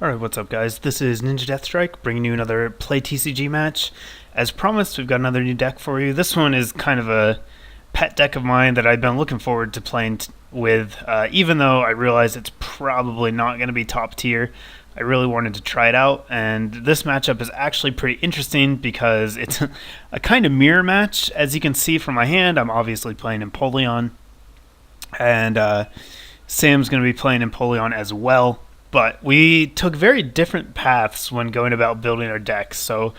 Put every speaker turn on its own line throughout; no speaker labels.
Alright, what's up guys? This is NinjaDeathStrike bringing you another Play TCG match. As promised, we've got another new deck for you. This one is kind of a pet deck of mine that I've been looking forward to playing with, even though I realize it's probably not going to be top tier. I really wanted to try it out, and this matchup is actually pretty interesting because it's a kind of mirror match. As you can see from my hand, I'm obviously playing Empoleon, and Sam's going to be playing Empoleon as well. But we took very different paths when going about building our decks. So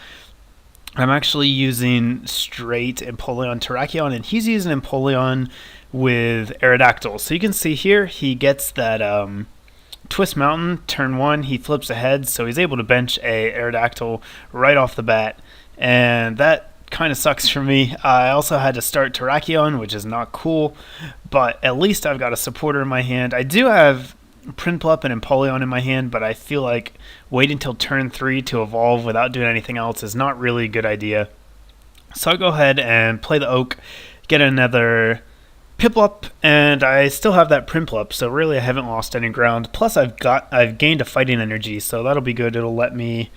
I'm actually using straight Empoleon Terrakion, and he's using Empoleon with Aerodactyl. So you can see here he gets that Twist Mountain turn 1. He flips ahead, so he's able to bench a Aerodactyl right off the bat, and that kind of sucks for me. I also had to start Terrakion, which is not cool, but at least I've got a supporter in my hand. I do have Prinplup and Empoleon in my hand, but I feel like waiting till turn 3 to evolve without doing anything else is not really a good idea. So I'll go ahead and play the Oak, get another Piplup, and I still have that Prinplup, so really I haven't lost any ground. Plus I've gained a fighting energy, so that'll be good. It'll let me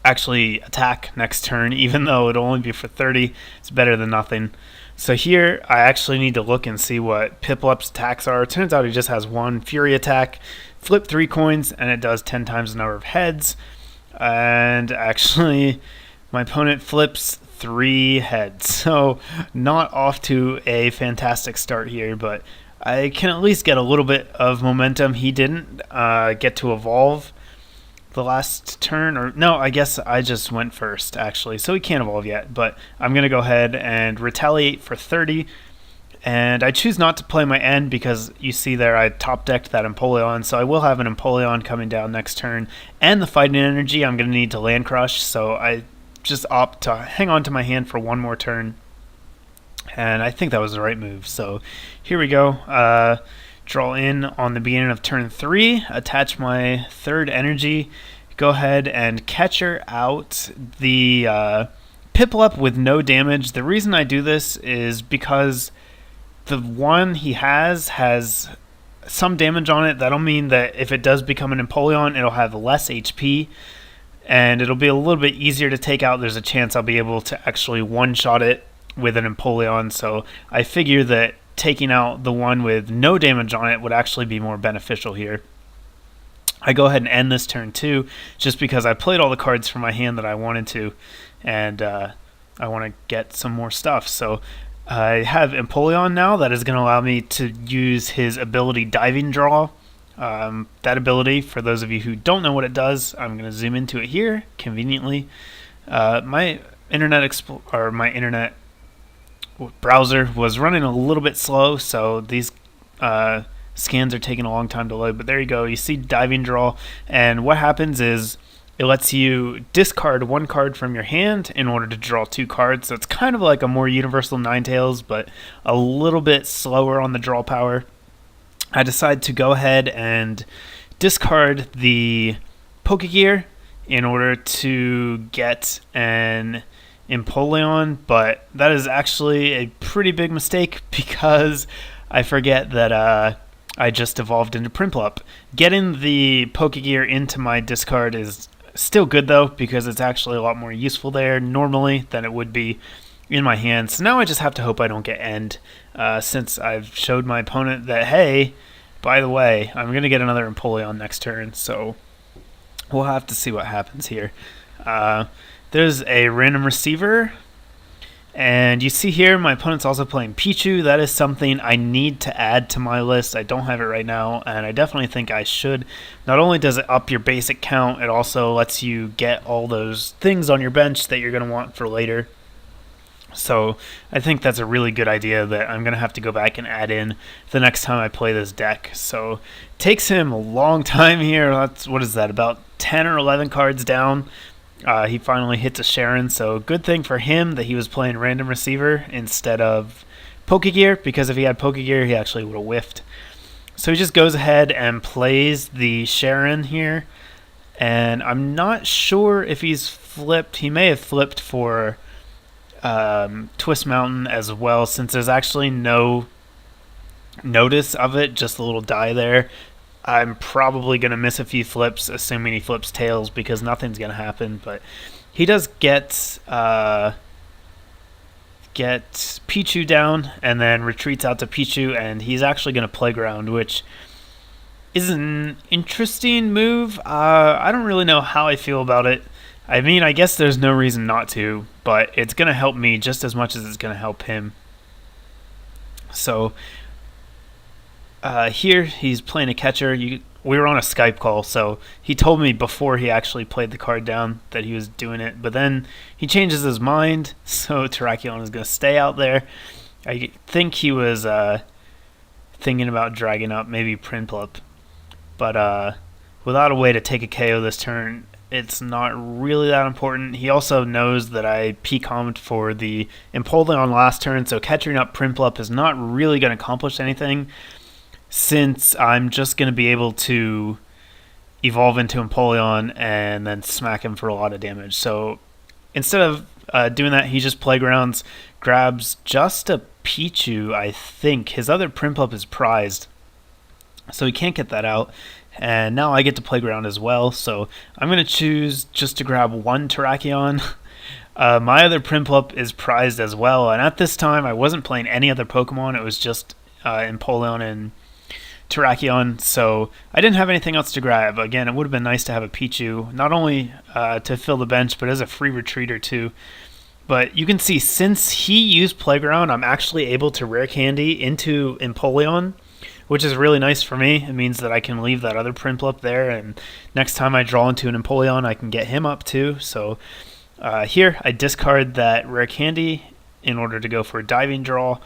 actually attack next turn, even though it'll only be for 30. It's better than nothing. So here, I actually need to look and see what Piplup's attacks are. It turns out he just has one Fury attack, flip 3 coins, and it does 10 times the number of heads. And actually, my opponent flips 3 heads. So not off to a fantastic start here, but I can at least get a little bit of momentum. He didn't get to evolve the last turn, or no, I guess I just went first actually, so he can't evolve yet, but I'm gonna go ahead and retaliate for 30, and I choose not to play my end because you see there I top decked that Empoleon, so I will have an Empoleon coming down next turn, and the fighting energy I'm gonna need to land crush, so I just opt to hang on to my hand for one more turn, and I think that was the right move. So here we go. Draw in on the beginning of turn 3, attach my third energy, go ahead and catcher out the Piplup with no damage. The reason I do this is because the one he has some damage on it. That'll mean that if it does become an Empoleon, it'll have less HP, and it'll be a little bit easier to take out. There's a chance I'll be able to actually one-shot it with an Empoleon, so I figure that taking out the one with no damage on it would actually be more beneficial here. I go ahead and end this turn too, just because I played all the cards from my hand that I wanted to, and I want to get some more stuff. So I have Empoleon now that is going to allow me to use his ability Diving Draw. That ability, for those of you who don't know what it does, I'm going to zoom into it here conveniently. My internet browser was running a little bit slow, so these scans are taking a long time to load, but there you go. You see Diving Draw, and what happens is it lets you discard 1 card from your hand in order to draw 2 cards, so it's kind of like a more universal Ninetales, but a little bit slower on the draw power. I decide to go ahead and discard the Pokegear in order to get an Empoleon, but that is actually a pretty big mistake because I forget that I just evolved into Prinplup. Getting the Pokegear into my discard is still good though, because it's actually a lot more useful there normally than it would be in my hand. So now I just have to hope I don't get end, since I've showed my opponent that, hey, by the way, I'm going to get another Empoleon next turn, so we'll have to see what happens here. There's a random receiver, and you see here my opponent's also playing Pichu. That is something I need to add to my list. I don't have it right now, and I definitely think I should. Not only does it up your basic count, it also lets you get all those things on your bench that you're going to want for later. So I think that's a really good idea that I'm going to have to go back and add in the next time I play this deck. So it takes him a long time here. What is that, about 10 or 11 cards down? He finally hits a Sharon, so good thing for him that he was playing random receiver instead of Pokegear, because if he had Pokegear, he actually would have whiffed. So he just goes ahead and plays the Sharon here, and I'm not sure if he's flipped. He may have flipped for Twist Mountain as well, since there's actually no notice of it, just a little die there. I'm probably going to miss a few flips, assuming he flips tails, because nothing's going to happen. But he does get Pichu down and then retreats out to Pichu, and he's actually going to Playground, which is an interesting move. I don't really know how I feel about it. I mean, I guess there's no reason not to, but it's going to help me just as much as it's going to help him. So here he's playing a catcher. We were on a Skype call, so he told me before he actually played the card down that he was doing it, but then he changes his mind, so Terrakion is going to stay out there. I think he was thinking about dragging up maybe Prinplup, but without a way to take a KO this turn, it's not really that important. He also knows that I P-commed for the Empoleon last turn, so catching up Prinplup is not really going to accomplish anything, since I'm just going to be able to evolve into Empoleon and then smack him for a lot of damage. So instead of doing that, he just Playgrounds, grabs just a Pichu, I think. His other Prinplup is prized, so he can't get that out. And now I get to Playground as well, so I'm going to choose just to grab one Terrakion. My other Prinplup is prized as well, and at this time I wasn't playing any other Pokemon. It was just Empoleon and Terrakion, so I didn't have anything else to grab. Again, it would have been nice to have a Pichu, not only to fill the bench, but as a free retreater too. But you can see, since he used Playground, I'm actually able to Rare Candy into Empoleon, which is really nice for me. It means that I can leave that other Prinplup there, and next time I draw into an Empoleon, I can get him up too. So here, I discard that Rare Candy in order to go for a Diving Draw.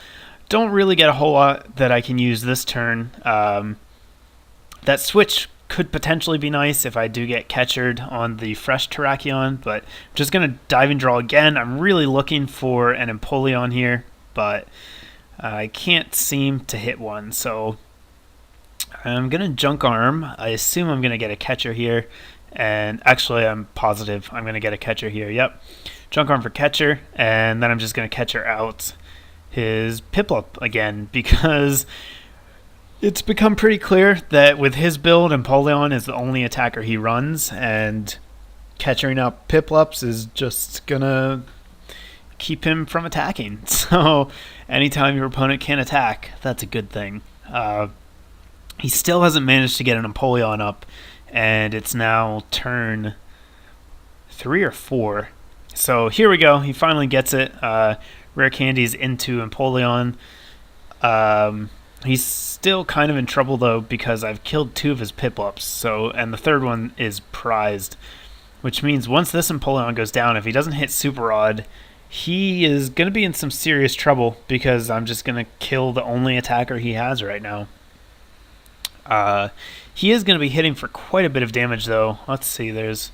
Don't really get a whole lot that I can use this turn. That switch could potentially be nice if I do get catchered on the fresh Terrakion, but I'm just going to Diving Draw again. I'm really looking for an Empoleon here, but I can't seem to hit one, so I'm going to Junk Arm. I assume I'm going to get a catcher here, and actually I'm positive I'm going to get a catcher here. Yep, Junk Arm for catcher, and then I'm just going to catcher out his Piplup again, because it's become pretty clear that with his build, Empoleon is the only attacker he runs, and catching up Piplups is just gonna keep him from attacking. So anytime your opponent can attack, that's a good thing. He still hasn't managed to get an Empoleon up, and it's now turn 3 or 4. So here we go. He finally gets it. Rare Candies into Empoleon. He's still kind of in trouble though, because I've killed 2 of his Piplups, and the third one is prized, which means once this Empoleon goes down, if he doesn't hit Super Rod, he is going to be in some serious trouble, because I'm just going to kill the only attacker he has right now. He is going to be hitting for quite a bit of damage though. Let's see, there's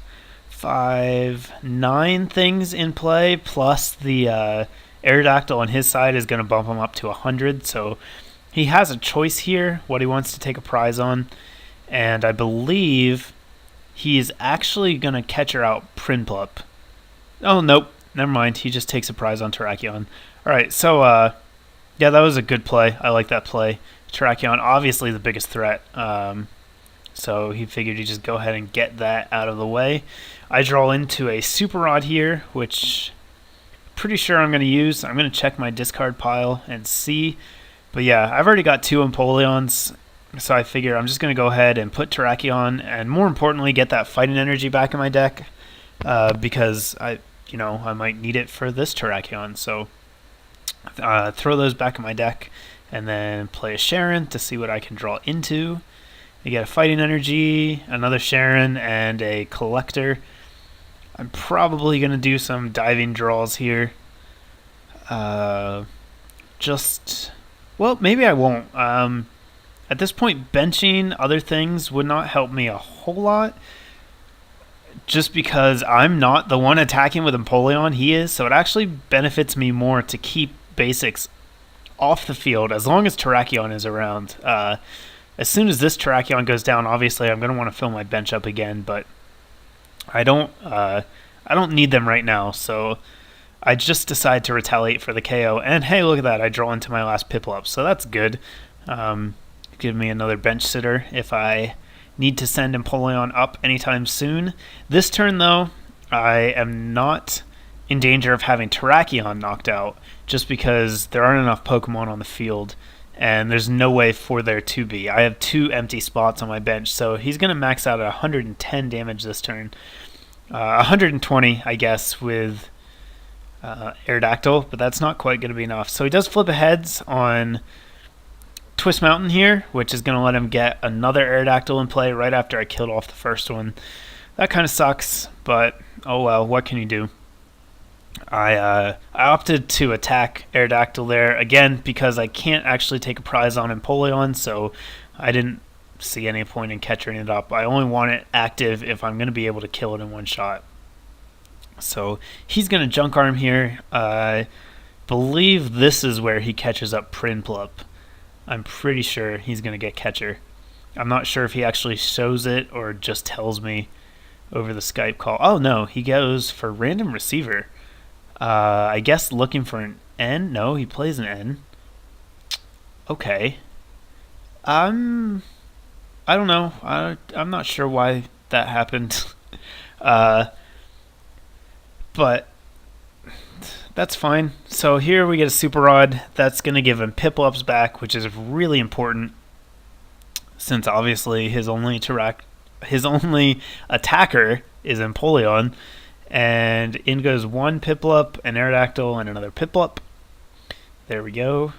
9 things in play, plus the Aerodactyl on his side is going to bump him up to 100, so he has a choice here what he wants to take a prize on, and I believe he is actually going to catcher out Prinplup. Oh, nope, never mind, he just takes a prize on Terrakion. Alright, so yeah, that was a good play. I like that play. Terrakion, obviously the biggest threat, so he figured he'd just go ahead and get that out of the way. I draw into a Super Rod here, which pretty sure I'm going to use. I'm going to check my discard pile and see. But yeah, I've already got 2 Empoleons, so I figure I'm just going to go ahead and put Terrakion, and more importantly, get that fighting energy back in my deck, because I might need it for this Terrakion. So throw those back in my deck, and then play a Sharon to see what I can draw into. You get a fighting energy, another Sharon, and a collector. I'm probably going to do some diving draws here. Well, maybe I won't. At this point, benching other things would not help me a whole lot, just because I'm not the one attacking with Empoleon, he is, so it actually benefits me more to keep basics off the field as long as Terrakion is around. As soon as this Terrakion goes down, obviously I'm going to want to fill my bench up again, but I don't need them right now, so I just decide to retaliate for the KO. And hey, look at that, I draw into my last Piplup, so that's good. give me another bench sitter if I need to send Empoleon up anytime soon. This turn, though, I am not in danger of having Terrakion knocked out, just because there aren't enough Pokemon on the field, and there's no way for there to be. I have 2 empty spots on my bench, so he's going to max out at 110 damage this turn. 120, I guess, with Aerodactyl, but that's not quite going to be enough. So he does flip aheads on Twist Mountain here, which is going to let him get another Aerodactyl in play right after I killed off the first one. That kind of sucks, but oh well, what can you do? I opted to attack Aerodactyl there, again, because I can't actually take a prize on Empoleon, so I didn't see any point in catching it up. I only want it active if I'm going to be able to kill it in one shot. So he's going to Junk Arm here. I believe this is where he catches up Prinplup. I'm pretty sure he's going to get Catcher. I'm not sure if he actually shows it or just tells me over the Skype call. Oh no, he goes for Random Receiver. I guess looking for an N? No, he plays an N. Okay. I don't know. I'm not sure why that happened. But that's fine. So here we get a Super Rod. That's going to give him Piplups back, which is really important, since obviously his only attacker is Empoleon. And in goes 1 Piplup, an Aerodactyl, and another Piplup. There we go.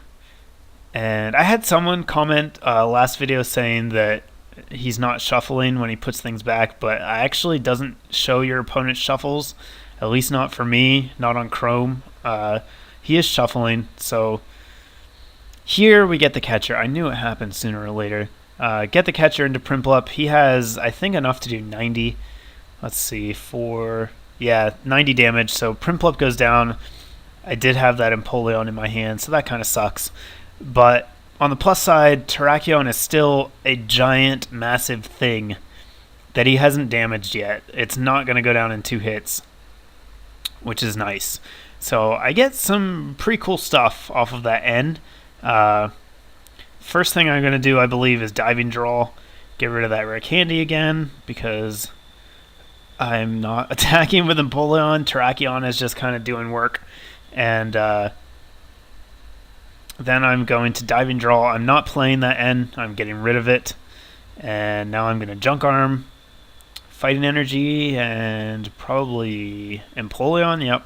And I had someone comment last video saying that he's not shuffling when he puts things back, but it actually doesn't show your opponent's shuffles, at least not for me, not on Chrome. He is shuffling, so here we get the catcher. I knew it happened sooner or later. Get the catcher into Prinplup. He has, I think, enough to do 90. Let's see, 90 damage, so Prinplup goes down. I did have that Empoleon in my hand, so that kind of sucks. But on the plus side, Terrakion is still a giant, massive thing that he hasn't damaged yet. It's not going to go down in 2 hits, which is nice. So I get some pretty cool stuff off of that N. First thing I'm going to do, I believe, is Diving Draw. Get rid of that rare candy again, because I'm not attacking with Empoleon. Terrakion is just kind of doing work. And then I'm going to Diving Draw. I'm not playing that N. I'm getting rid of it. And now I'm going to Junk Arm, Fighting Energy, and probably Empoleon. Yep.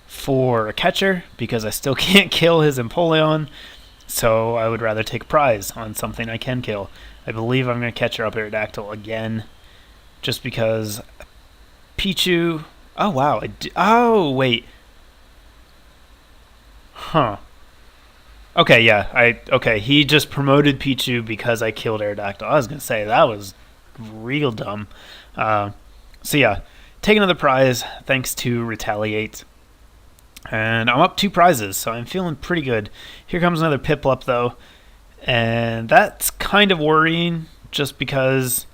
For a catcher, because I still can't kill his Empoleon. So I would rather take a prize on something I can kill. I believe I'm going to catcher up Aerodactyl again, just because Pichu. Oh wow! Oh wait. Huh. Okay, yeah. Okay. He just promoted Pichu because I killed Aerodactyl. I was gonna say that was real dumb. So yeah, take another prize thanks to Retaliate. And I'm up 2 prizes, so I'm feeling pretty good. Here comes another Piplup, though. And that's kind of worrying, just because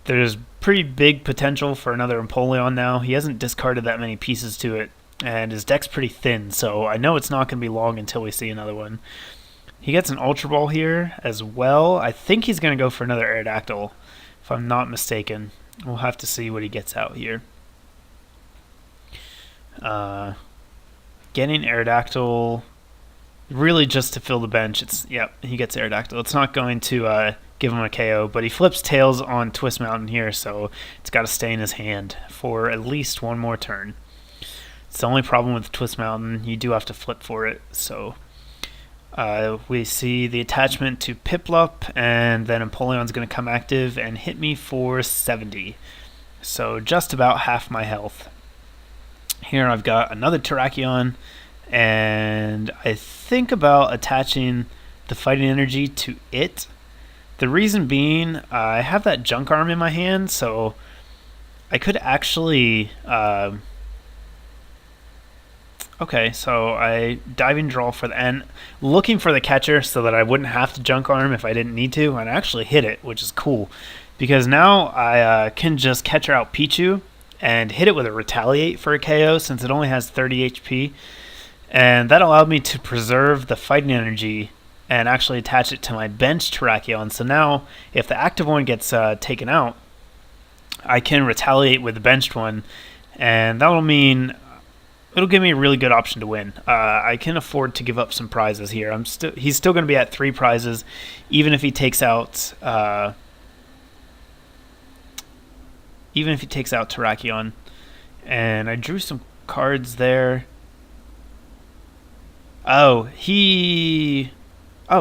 there's pretty big potential for another Empoleon now. He hasn't discarded that many pieces to it, and his deck's pretty thin, so I know it's not going to be long until we see another one. He gets an Ultra Ball here as well. I think he's going to go for another Aerodactyl, if I'm not mistaken. We'll have to see what he gets out here. Getting Aerodactyl really just to fill the bench. He gets Aerodactyl. It's not going to give him a KO, but he flips Tails on Twist Mountain here, so it's got to stay in his hand for at least one more turn. It's the only problem with Twist Mountain. You do have to flip for it, so we see the attachment to Piplup, and then Empoleon's going to come active and hit me for 70. So just about half my health. Here I've got another Terrakion, and I think about attaching the Fighting Energy to it. The reason being, I have that Junk Arm in my hand, so I could actually... okay, so I Diving Draw for the N, looking for the catcher so that I wouldn't have to Junk Arm if I didn't need to, and I actually hit it, which is cool. Because now I can just catcher out Pichu and hit it with a Retaliate for a KO, since it only has 30 HP. And that allowed me to preserve the Fighting Energy and actually attach it to my bench Terrakion. So now, if the active one gets taken out, I can retaliate with the benched one, and that'll mean it'll give me a really good option to win. I can afford to give up some prizes here. He's still going to be at 3 prizes, even if he takes out Terrakion. And I drew some cards there. Oh,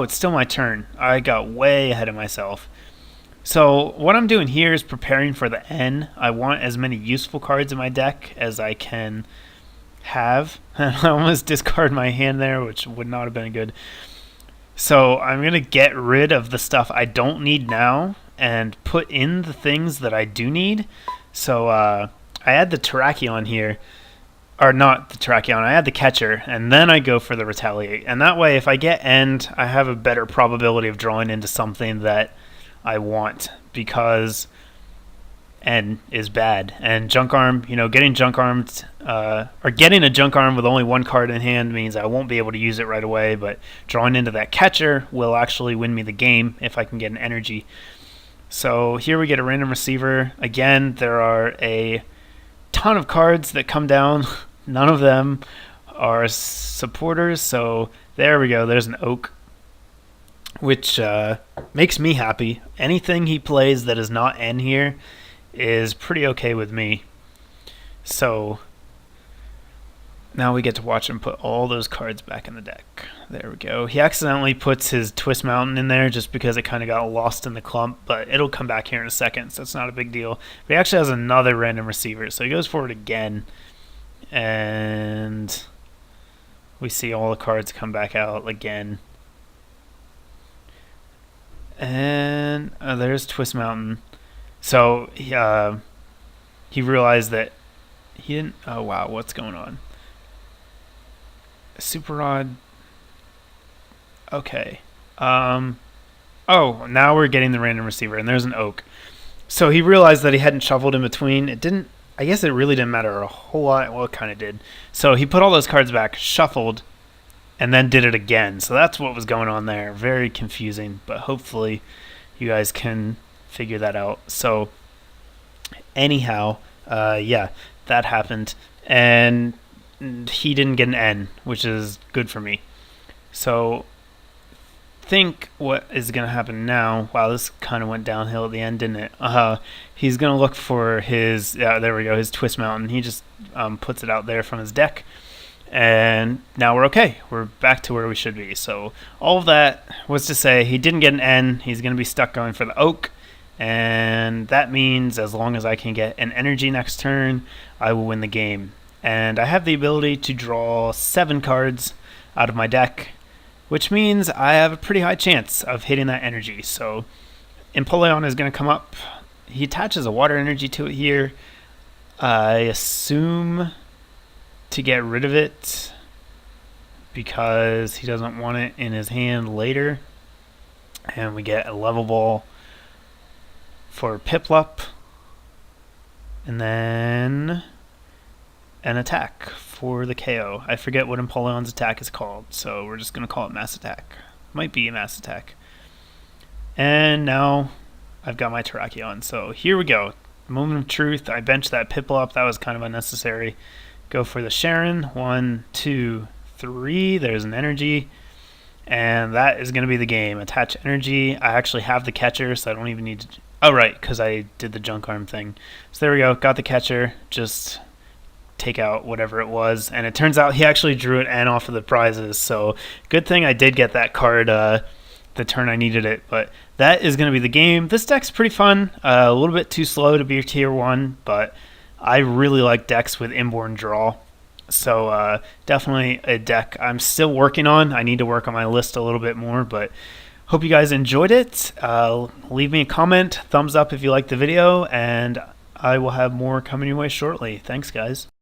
it's still my turn. I got way ahead of myself. So what I'm doing here is preparing for the N. I want as many useful cards in my deck as I can have. I almost discard my hand there, which would not have been good. So I'm going to get rid of the stuff I don't need now and put in the things that I do need. So I add the Terrakion here. Or not the Terrakion, I add the catcher, and then I go for the retaliate. And that way, if I get end, I have a better probability of drawing into something that I want, because N is bad. And junk arm, getting junk armed, or getting a junk arm with only 1 card in hand means I won't be able to use it right away, but drawing into that catcher will actually win me the game if I can get an energy. So here we get a random receiver. Again, there are a ton of cards that come down. None of them are supporters, so there we go. There's an oak, which makes me happy. Anything he plays that is not N here is pretty okay with me. So now we get to watch him put all those cards back in the deck. There we go. He accidentally puts his Twist Mountain in there just because it kind of got lost in the clump, but it'll come back here in a second, so it's not a big deal. But he actually has another random receiver, so he goes for it again, and we see all the cards come back out again. And there's Twist Mountain. So he realized that he didn't... Oh, wow, what's going on? Super Rod. Okay. Oh, now we're getting the random receiver, and there's an oak. So he realized that he hadn't shuffled in between. It didn't... I guess it really didn't matter a whole lot. Well, it kind of did. So he put all those cards back, shuffled, and then did it again. So that's what was going on there. Very confusing, but hopefully you guys can figure that out. So anyhow, yeah, that happened. And he didn't get an N, which is good for me. So think what is going to happen now. Wow, this kind of went downhill at the end, didn't it? He's going to look for his, there we go, his Twist Mountain. He just puts it out there from his deck. And now we're okay. We're back to where we should be. So all of that was to say he didn't get an N. He's going to be stuck going for the oak. And that means as long as I can get an energy next turn, I will win the game. And I have the ability to draw 7 cards out of my deck, which means I have a pretty high chance of hitting that energy. So Empoleon is going to come up. He attaches a water energy to it here. I assume to get rid of it because he doesn't want it in his hand later. And we get a level ball for Piplup. And then an attack for the KO. I forget what Empoleon's attack is called, so we're just going to call it Mass Attack. Might be a Mass Attack. And now I've got my Terrakion. So here we go. Moment of truth. I benched that Piplup. That was kind of unnecessary. Go for the Sharon. 1, 2, 3. There's an energy. And that is going to be the game. Attach energy. I actually have the catcher, so I don't even need to... Oh, right, because I did the junk arm thing. So there we go. Got the catcher. Just take out whatever it was. And it turns out he actually drew an N off of the prizes. So good thing I did get that card the turn I needed it. But that is going to be the game. This deck's pretty fun. A little bit too slow to be tier 1, but I really like decks with inborn draw. So definitely a deck I'm still working on. I need to work on my list a little bit more, but hope you guys enjoyed it. Leave me a comment, thumbs up if you liked the video, and I will have more coming your way shortly. Thanks, guys.